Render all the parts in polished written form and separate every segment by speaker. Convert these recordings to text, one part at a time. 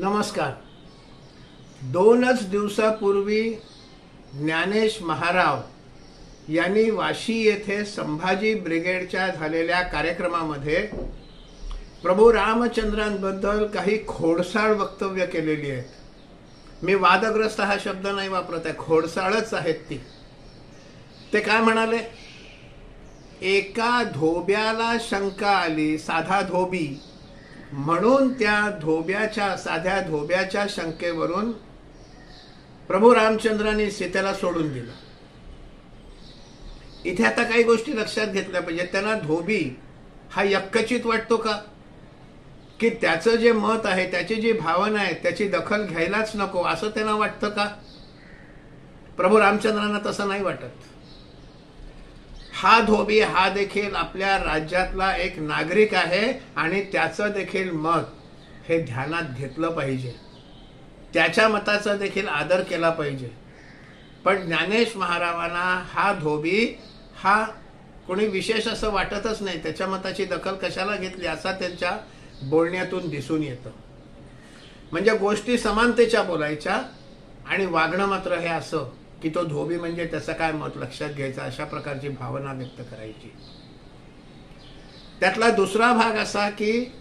Speaker 1: नमस्कार. 2च दिवसापूर्वी ज्ञानेश महाराव यांनी वाशी येथे संभाजी ब्रिगेडच्या झालेल्या कार्यक्रमामध्ये प्रभू रामचंद्रांबद्दल काही खोडसाळ वक्तव्य केलेली आहेत. मी वादग्रस्त हा शब्द नाही वापरत आहे, खोडसाळच आहेत ती. ते काय म्हणाले? एका धोब्याला शंका आली, साधा धोबी, म्हणून त्या साध्या धोब्याच्या शंकेवरून प्रभू रामचंद्रांनी सीतेला सोडून दिलं. इथे आता काही गोष्टी लक्षात घेतल्या पाहिजे. त्यांना धोबी हा यक्कचित वाटतो का, की त्याचं जे मत आहे, त्याची जी भावना आहे, त्याची दखल घ्यायलाच नको असं त्यांना वाटतं का? प्रभू रामचंद्रांना तसं नाही वाटत. हा धोबी हा देखील आपल्या राज्यातला एक नागरिक आहे आणि त्याचं देखील मत हे ध्यानात घेतलं पाहिजे, त्याच्या मताचा देखील आदर केला पाहिजे. पण ज्ञानेश महारावांना हा धोबी हा कोणी विशेष असं वाटतच नाही. त्याच्या मताची दखल कशाला घेतली असा त्यांच्या बोलण्यातून दिसून येतं. म्हणजे गोष्टी समानतेच्या बोलायच्या आणि वागणं मात्र हे असं की तो धोबी म्हणजे त्याचं काय मत लक्षात घ्यायचं, अशा प्रकारची भावना व्यक्त करायची. त्यातला दुसरा भाग असा की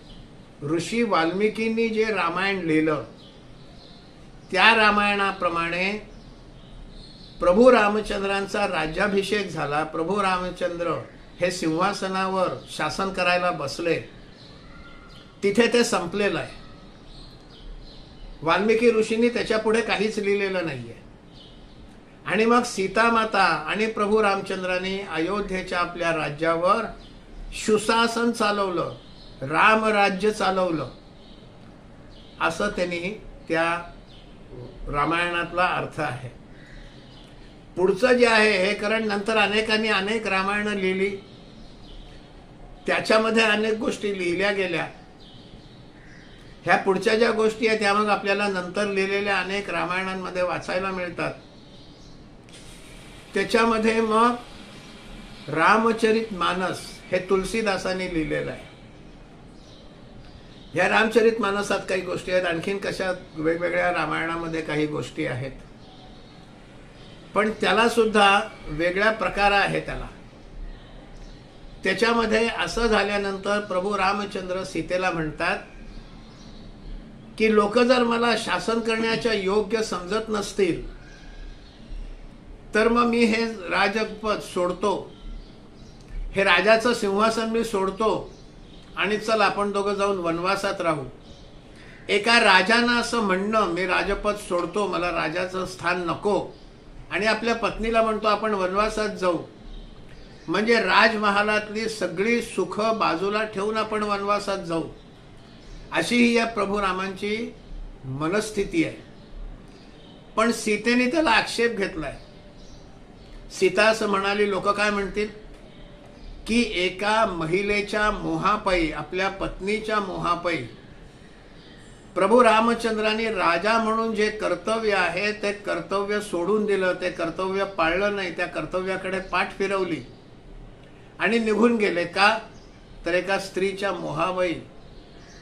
Speaker 1: ऋषी वाल्मिकींनी जे रामायण लिहिलं त्या रामायणाप्रमाणे प्रभू रामचंद्रांचा राज्याभिषेक झाला. प्रभू रामचंद्र हे सिंहासनावर शासन करायला बसले, तिथे ते संपलेलं आहे. वाल्मिकी ऋषींनी त्याच्या पुढे काहीच लिहिलेलं नाहीये. आणि मग सीता माता आणि प्रभू रामचंद्रांनी अयोध्येच्या आपल्या राज्यावर सुशासन चालवलं, रामराज्य चालवलं, असं त्यांनी त्या रामायणातला अर्थ आहे. पुढचं जे आहे हे, कारण नंतर अनेकांनी अनेक रामायणं लिहिली, त्याच्यामध्ये अनेक गोष्टी लिहिल्या गेल्या. ह्या पुढच्या ज्या गोष्टी आहेत त्या मग आपल्याला नंतर लिहिलेल्या अनेक रामायणांमध्ये वाचायला मिळतात. त्याच्यामध्ये मग रामचरित मानस हे तुलसीदासांनी लिहिलेलं आहे. ह्या रामचरित मानसात काही गोष्टी आहेत, आणखीन कशा वेगवेगळ्या रामायणामध्ये काही गोष्टी आहेत, पण त्याला सुद्धा वेगळ्या प्रकार आहे. त्याच्यामध्ये असं झाल्यानंतर प्रभू रामचंद्र सीतेला म्हणतात की लोक जर मला शासन करण्याच्या योग्य समजत नसतील तर मग मी हे राजपद सोडतो, हे राजाचं सिंहासन मी सोडतो आणि चल आपण दोघं जाऊन वनवासात राहू. एका राजानं असं म्हणणं, मी राजपद सोडतो, मला राजाचं स्थान नको, आणि आपल्या पत्नीला म्हणतो आपण वनवासात जाऊ, म्हणजे राजमहालातली सगळी सुख बाजूला ठेवून आपण वनवासात जाऊ, अशी ही या प्रभू रामांची मनस्थिती आहे. पण सीतेने त्याला आक्षेप घेतलाय. सीता असं म्हणाली, लोक काय म्हणतील की एका महिलेच्या मोहापायी, आपल्या पत्नीच्या मोहापायी प्रभू रामचंद्रांनी राजा म्हणून जे कर्तव्य आहे ते कर्तव्य सोडून दिलं, ते कर्तव्य पाळलं नाही, त्या कर्तव्याकडे पाठ फिरवली आणि निघून गेले. का तर एका स्त्रीच्या मोहापायी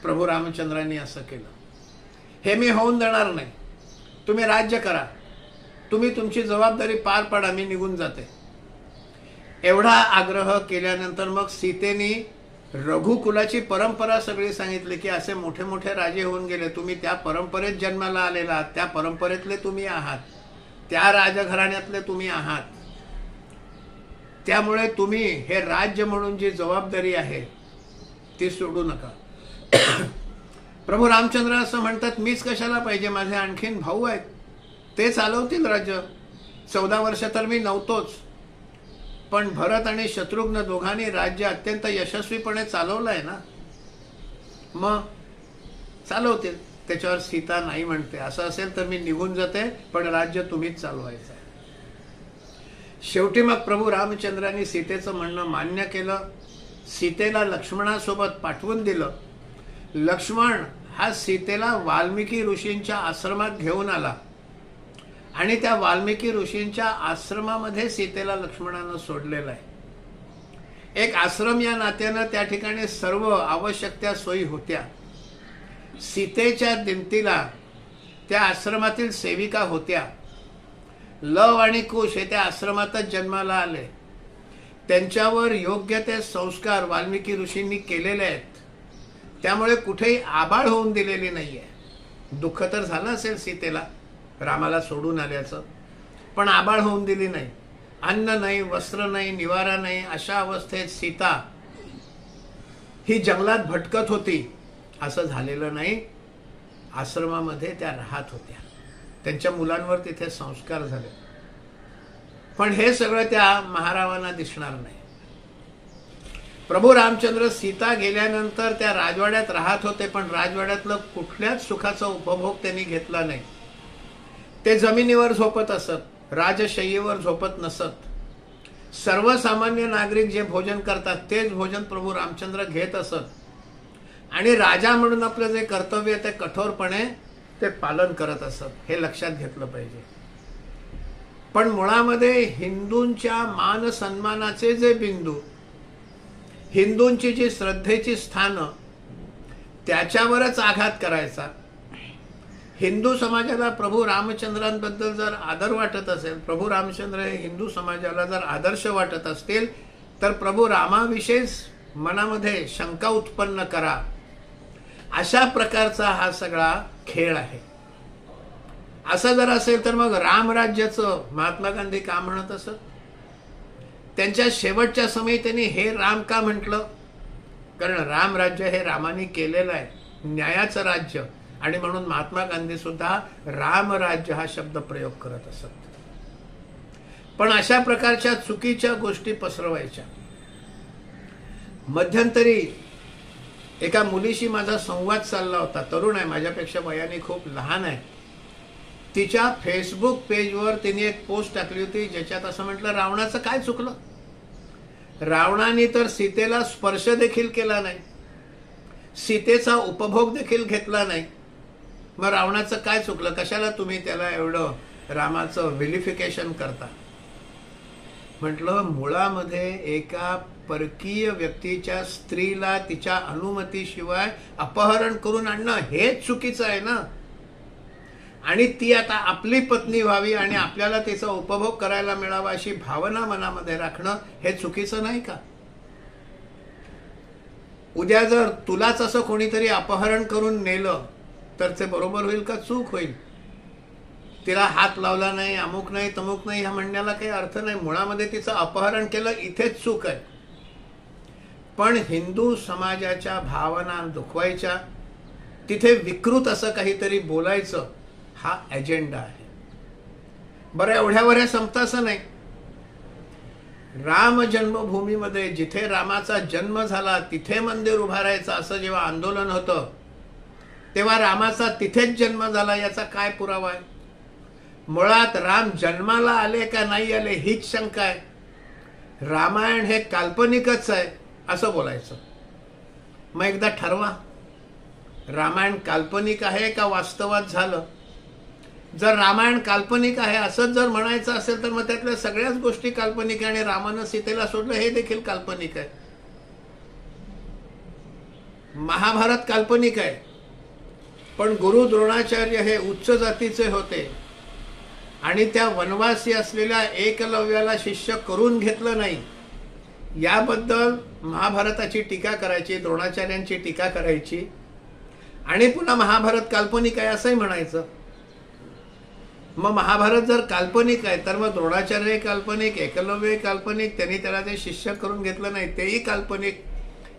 Speaker 1: प्रभू रामचंद्रांनी असं केलं. हे मी होऊन देणार नाही, तुम्ही राज्य करा, तुम्ही तुमची जबाबदारी पार पाडा, मी निघून जाते. एवढा आग्रह केल्यानंतर मग सीतेनी रघुकुलाची परंपरा सगळी सांगितली की असे मोठे मोठे राजे होऊन गेले, तुम्ही त्या परंपरेत जन्माला आलेला, त्या परंपरेतले तुम्ही आहात, त्या राजघराण्यातले तुम्ही आहात, त्यामुळे तुम्ही हे राज्य म्हणून जी जबाबदारी आहे ती सोडू नका. प्रभू रामचंद्र असं म्हणतात, मीच कशाला पाहिजे, माझे आणखीन भाऊ आहेत, ते चालवतील राज्य. 14 वर्ष तर मी नव्हतोच, पण भरत आणि शत्रुघ्न दोघांनी राज्य अत्यंत यशस्वीपणे चालवलंय ना, मग चालवतील. त्याच्यावर सीता नाही म्हणते, असं असेल तर मी निघून जाते, पण राज्य तुम्हीच चालवायचं आहे. शेवटी मग प्रभू रामचंद्रांनी सीतेचं म्हणणं मान्य केलं. सीतेला लक्ष्मणासोबत पाठवून दिलं. लक्ष्मण हा सीतेला वाल्मिकी ऋषींच्या आश्रमात घेऊन आला आणि त्या वाल्मिकी ऋषींच्या आश्रमामध्ये सीतेला लक्ष्मणानं सोडलेलं आहे. एक आश्रम या नात्यानं त्या ठिकाणी सर्व आवश्यक त्या सोयी होत्या. सीतेच्या दिमतीला त्या आश्रमातील सेविका होत्या. लव आणि कुश हे त्या आश्रमातच जन्माला आले. त्यांच्यावर योग्य ते संस्कार वाल्मिकी ऋषींनी केलेले आहेत. त्यामुळे कुठेही आबाळ होऊन दिलेली नाहीये. दुःख तर झालं असेल सीतेला रामाला सोडून आल्याचं, पण आबाळ होऊन दिली नाही. अन्न नाही, वस्त्र नाही, निवारा नाही, अशा अवस्थेत सीता ही जंगलात भटकत होती असं झालेलं नाही. आश्रमामध्ये त्या राहत होत्या. त्यांच्या मुलांवर तिथे संस्कार झाले. पण हे सगळं त्या महारावांना दिसणार नाही. प्रभू रामचंद्र सीता गेल्यानंतर त्या राजवाड्यात राहत होते, पण राजवाड्यातलं कुठल्याच सुखाचा उपभोग त्यांनी घेतला नाही. ते जमिनीवर झोपत असत, राजशय्येवर झोपत नसत. सर्वसामान्य नागरिक जे भोजन करतात तेच भोजन प्रभू रामचंद्र घेत असत. आणि राजा म्हणून आपलं जे कर्तव्य ते कठोरपणे ते पालन करत असत. हे लक्षात घेतलं पाहिजे. पण मुळामध्ये हिंदूंच्या मान सन्मानाचे जे बिंदू, हिंदूंची जी श्रद्धेची स्थानं, त्याच्यावरच आघात करायचा. हिंदू समाजाला प्रभू रामचंद्रांबद्दल जर आदर वाटत असेल, प्रभू रामचंद्र हे हिंदू समाजाला जर आदर्श वाटत असतील, तर प्रभू रामाविषयीच मनामध्ये शंका उत्पन्न करा. अशा प्रकारचा हा सगळा खेळ आहे. असं जर असेल तर मग रामराज्याचं महात्मा गांधी का म्हणत असत? त्यांच्या शेवटच्या समयी त्यांनी हे राम का म्हटलं? कारण रामराज्य हे रामाने केलेलं आहे, न्यायाचं राज्य. आणि म्हणून महात्मा गांधी सुद्धा रामराज्य हा शब्द प्रयोग करत असत. पण अशा प्रकारच्या चुकीच्या गोष्टी पसरवायच्या. मध्यंतरी एका मुलीशी माझा संवाद चालला होता. तरुण आहे, माझ्यापेक्षा वयाने खूप लहान आहे. तिच्या फेसबुक पेजवर तिने एक पोस्ट टाकली होती, ज्याच्यात असं म्हटलं, रावणाचं काय चुकलं? रावणाने तर सीतेला स्पर्श देखील केला नाही, सीतेचा उपभोग देखील घेतला नाही. मग रावणाचं काय चुकलं? कशाला तुम्ही त्याला एवढं रामाचं व्हिलिफिकेशन करता? म्हटलं, मुळामध्ये एका परकीय व्यक्तीच्या स्त्रीला तिच्या अनुमतीशिवाय अपहरण करून आणणं हेच चुकीचं आहे ना. आणि ती आता आपली पत्नी व्हावी आणि आपल्याला तिचा उपभोग करायला मिळावा अशी भावना मनामध्ये राखणं हे चुकीचं नाही का? उद्या जर तुलाच असं कोणीतरी अपहरण करून नेलं तर ते बरोबर होईल का चूक होईल? तिला हात लावला नाही, अमुक नाही, तमुक नाही ह्या म्हणण्याला काही अर्थ नाही. मुळामध्ये तिचं अपहरण केलं इथेच चूक आहे. पण हिंदू समाजाच्या भावना दुखवायच्या, तिथे विकृत असं काहीतरी बोलायचं, हा एजेंडा आहे. बरं, एवढ्यावर हे संपतं असं नाही. राम जन्मभूमीमध्ये जिथे रामाचा जन्म झाला तिथे मंदिर उभारायचं असं जेव्हा आंदोलन होतं, तेव्हा रामाचा तिथेच जन्म झाला याचा काय पुरावा आहे? मुळात राम जन्माला आले का नाही आले हीच शंका आहे. रामायण हे काल्पनिकच आहे असं बोलायचं. मग एकदा ठरवा, रामायण काल्पनिक आहे का वास्तवात झालं? जर रामायण काल्पनिक आहे असंच जर म्हणायचं असेल तर मग त्यातल्या सगळ्याच गोष्टी काल्पनिक आहे आणि रामानं सीतेला सोडलं हे देखील काल्पनिक आहे. महाभारत काल्पनिक आहे, पण गुरु द्रोणाचार्य हे उच्च जातीचे होते आणि त्या वनवासी असलेल्या एकलव्याला शिष्य करून घेतलं नाही. याबद्दल महाभारताची टीका करायची, द्रोणाचार्यांची टीका करायची आणि पुन्हा महाभारत काल्पनिक आहे असंही म्हणायचं. मग महाभारत जर काल्पनिक आहे तर मग द्रोणाचार्य काल्पनिक, एकलव्य काल्पनिक, त्यांनी त्याला ते शिष्य करून घेतलं नाही तेही काल्पनिक.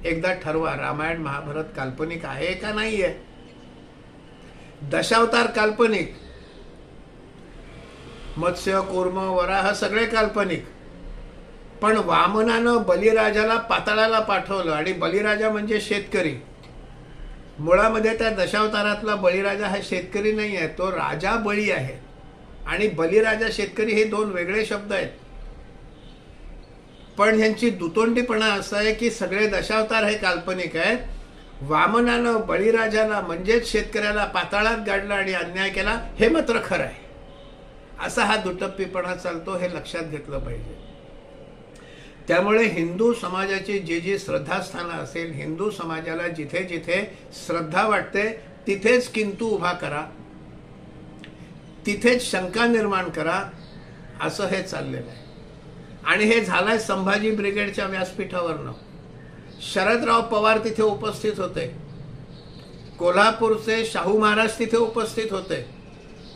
Speaker 1: एकदा ठरवा, रामायण महाभारत काल्पनिक आहे का नाही आहे? दशावतार काल्पनिक, मत्स्य, कूर्म, वराह सगळे काल्पनिक. पण वामनानं बलिराजाला पाताळाला पाठवलं आणि बलिराजा म्हणजे शेतकरी. मुळामध्ये त्या दशावतारातला बळीराजा हा शेतकरी नाही आहे, तो राजा बळी आहे. आणि बलिराजा शेतकरी हे दोन वेगळे शब्द आहेत. पण ह्यांची दुतोंडीपणा असं आहे की सगळे दशावतार हे काल्पनिक आहेत. वामनानं बळीराजाला म्हणजेच शेतकऱ्याला पाताळात गाडलं आणि अन्याय केला हे मात्र खरं आहे. असा हा दुटप्पीपणा चालतो, हे लक्षात घेतलं पाहिजे. त्यामुळे हिंदू समाजाची जी जी श्रद्धास्थानं असेल, हिंदू समाजाला जिथे जिथे श्रद्धा वाटते तिथेच किंतु उभा करा, तिथेच शंका निर्माण करा, असं हे चाललेलं आहे. आणि हे झालंय संभाजी ब्रिगेडच्या व्यासपीठावरनं. शरदराव पवार तिथे उपस्थित होते, कोल्हापूरचे शाहू महाराज तिथे उपस्थित होते.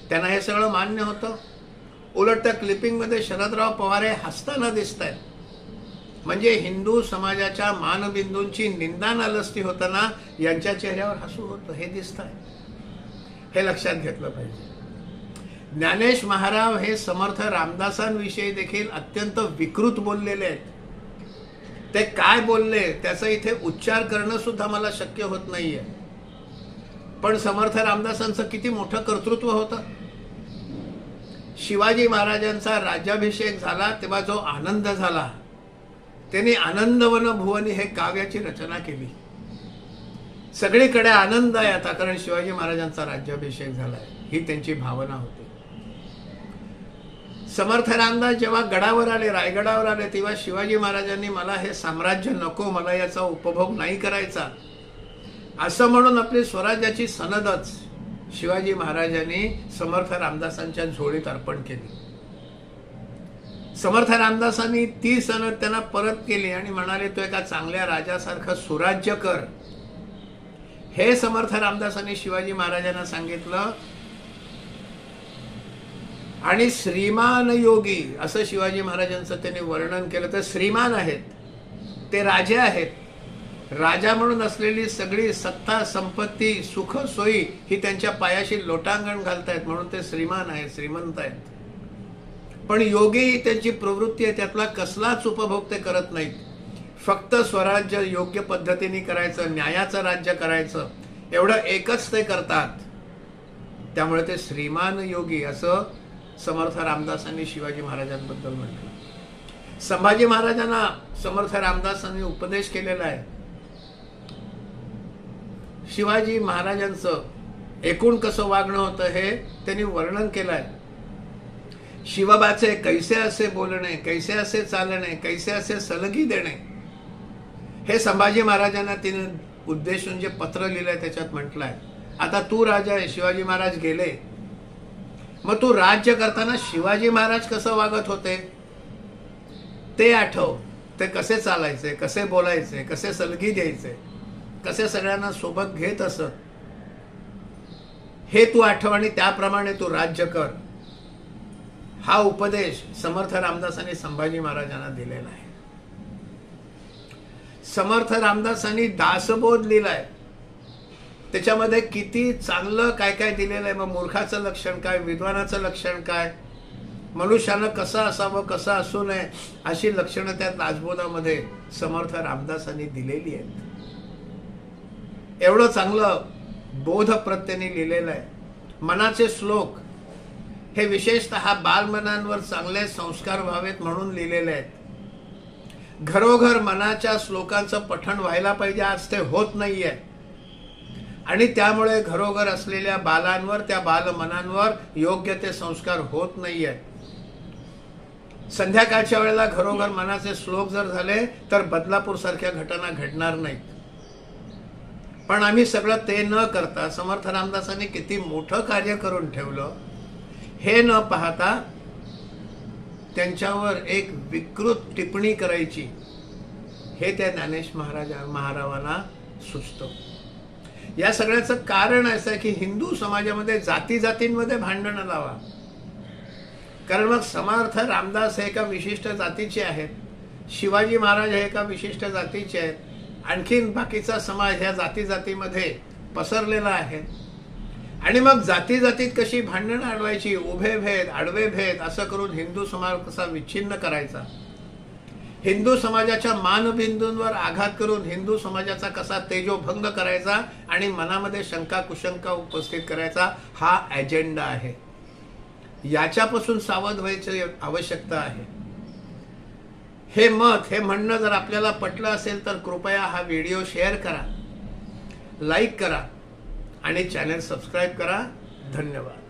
Speaker 1: त्यांना हे सगळं मान्य होतं. उलट त्या क्लिपिंगमध्ये शरदराव पवार हे हसताना दिसत आहेत. म्हणजे हिंदू समाजाच्या मानबिंदूंची निंदा नालस्ती होताना यांच्या चेहऱ्यावर हसू होतं, हे दिसत आहे. हे लक्षात घेतलं पाहिजे. ज्ञानेश महाराज हे समर्थ रामदासांविषयी देखील अत्यंत विकृत बोललेले आहेत. ते काय बोलले त्याचा इथे उच्चार करणं सुद्धा मला शक्य होत नाहीये. पण समर्थ रामदासांचं किती मोठं कर्तृत्व होतं. शिवाजी महाराजांचा राज्याभिषेक झाला तेव्हा जो आनंद झाला, त्यांनी आनंदवन भुवनी हे काव्याची रचना केली. सगळीकडे आनंद आहे आता, कारण शिवाजी महाराजांचा राज्याभिषेक झालाय, ही त्यांची भावना होती. समर्थ रामदास जेव्हा गडावर आले, रायगडावर आले, तेव्हा शिवाजी महाराजांनी मला हे साम्राज्य नको, मला याचा उपभोग नाही करायचा, असं म्हणून आपली स्वराज्याची सनदच शिवाजी महाराजांनी समर्थ रामदासांच्या झोळीत अर्पण केली. समर्थ रामदासांनी ती सनद त्यांना परत केली आणि म्हणाले, तो एका चांगल्या राजासारखं सुराज्य कर. हे समर्थ रामदासांनी शिवाजी महाराजांना सांगितलं. आणि श्रीमान योगी असं शिवाजी महाराजांचं त्यांनी वर्णन केलं. तर श्रीमान आहेत, ते राजे आहेत. राजा म्हणून असलेली सगळी सत्ता, संपत्ती, सुख, सोयी ही त्यांच्या पायाशी लोटांगण घालतायत, म्हणून ते श्रीमान आहेत, श्रीमंत आहेत. पण योगी ही त्यांची प्रवृत्ती आहे, त्यातला कसलाच उपभोग ते करत नाहीत. फक्त स्वराज्य योग्य पद्धतीने करायचं, न्यायाचं राज्य करायचं, एवढं एकच ते करतात. त्यामुळे ते श्रीमान योगी असं समर्थ रामदासांनी शिवाजी महाराजांबद्दल म्हटलं. संभाजी महाराजांना समर्थ रामदासांनी उपदेश केलेला आहे. शिवाजी महाराजांचं एकूण कसं वागणं होतं हे त्यांनी वर्णन केलं आहे. शिवबाचे कैसे असे बोलणे, कैसे असे चालणे, कैसे असे सलगी देणे, हे संभाजी महाराजांना तिने उद्देशून जे पत्र लिहिलंय त्याच्यात म्हटलंय. आता तू राजा आहे, शिवाजी महाराज गेले, मग तू राज्य करताना शिवाजी महाराज कसं वागत होते ते आठव. ते कसे चालायचे, कसे बोलायचे, कसे सलगी द्यायचे, कसे सगळ्यांना सोबत घेत असत, हे तू आठव आणि त्याप्रमाणे तू राज्य कर. हा उपदेश समर्थ रामदासांनी संभाजी महाराजांना दिलेला आहे. समर्थ रामदासांनी दासबोध लिहिलाय. त्याच्यामध्ये किती चांगलं काय काय दिलेलं आहे. मग मूर्खाचं लक्षण काय, विद्वानाचं लक्षण काय, मनुष्यानं कसं असावं, कसं असू नये, अशी लक्षणं त्या दासबोधामध्ये समर्थ रामदासांनी दिलेली आहेत. एवढं चांगलं बोधप्रत्येने लिहिलेलं आहे. मनाचे श्लोक हे विशेषतः बालमनांवर चांगले संस्कार व्हावेत म्हणून लिहिलेले आहेत. घरोघर मनाच्या श्लोकांचं पठण व्हायला पाहिजे, आज ते होत नाहीये. आणि त्यामुळे घरोघर असलेल्या बालांवर, त्या बालमनांवर योग्य ते संस्कार होत नाहीये. संध्याकाळच्या वेळेला घरोघर मनाचे श्लोक जर झाले तर बदलापूर सारख्या घटना घडणार नाहीत. पण आम्ही सगळं ते न करता समर्थ रामदासांनी किती मोठं कार्य करून ठेवलं हे न पाहता त्यांच्यावर एक विकृत टिप्पणी करायची, हे त्या ज्ञानेश महाराजांना सुचतं. या सगळ्याचं कारण असं आहे की हिंदू समाजामध्ये जाती जातींमध्ये भांडणं लावा. कारण मग समर्थ रामदास हे एका विशिष्ट जातीचे आहेत, शिवाजी महाराज हे एका विशिष्ट जातीचे आहेत, आणखीन बाकीचा समाज ह्या जाती जातीमध्ये पसरलेला आहे. आणि मग जाती जातीत कशी भांडणं अडवायची, उभे भेद, आडवे भेद, असं करून हिंदू समाज कसा विच्छिन्न करायचा, हिंदू समाजाच्या मानबिंदूंवर आघात करून हिंदू समाजाचा कसा तेजोभंग करायचा आणि मनामध्ये शंका कुशंका उपस्थित करायचा, हा एजेंडा आहे. याच्यापासून सावध व्हायची आवश्यकता आहे. हे मत, हे म्हणणं जर आपल्याला पटलं असेल तर कृपया हा व्हिडिओ शेअर करा, लाईक करा आणि चॅनल सबस्क्राईब करा. धन्यवाद.